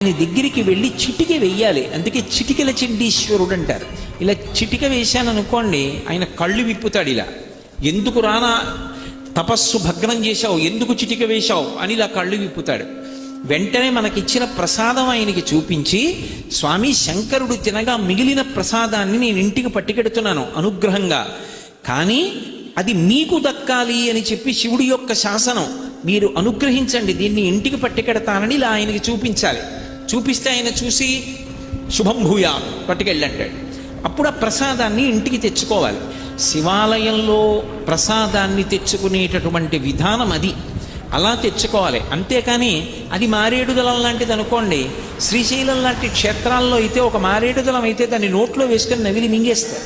ఆయన దగ్గరికి వెళ్ళి చిటిక వెయ్యాలి. అందుకే చిటికల చండీశ్వరుడు అంటారు. ఇలా చిటిక వేశాననుకోండి, ఆయన కళ్ళు విప్పుతాడు. ఇలా ఎందుకు రానా తపస్సు భగ్నం చేశావు, ఎందుకు చిటిక వేశావు అని ఇలా కళ్ళు విప్పుతాడు. వెంటనే మనకిచ్చిన ప్రసాదం ఆయనకి చూపించి, స్వామి శంకరుడు తినగా మిగిలిన ప్రసాదాన్ని నేను ఇంటికి పట్టుకెడుతున్నాను అనుగ్రహంగా, కానీ అది మీకు దక్కాలి అని చెప్పి శివుడి యొక్క శాసనం, మీరు అనుగ్రహించండి, దీన్ని ఇంటికి పట్టుకెడతానని ఇలా ఆయనకి చూపించాలి. చూపిస్తే ఆయన చూసి శుభం భూయా పట్టుకెళ్ళంటాడు. అప్పుడు ఆ ప్రసాదాన్ని ఇంటికి తెచ్చుకోవాలి. శివాలయంలో ప్రసాదాన్ని తెచ్చుకునేటటువంటి విధానం అది, అలా తెచ్చుకోవాలి. అంతేకాని అది మారేడుదలం లాంటిది అనుకోండి, శ్రీశైలం లాంటి క్షేత్రాల్లో అయితే ఒక మారేడుదలం అయితే దాన్ని నోట్లో వేసుకొని నవిలి మింగేస్తారు.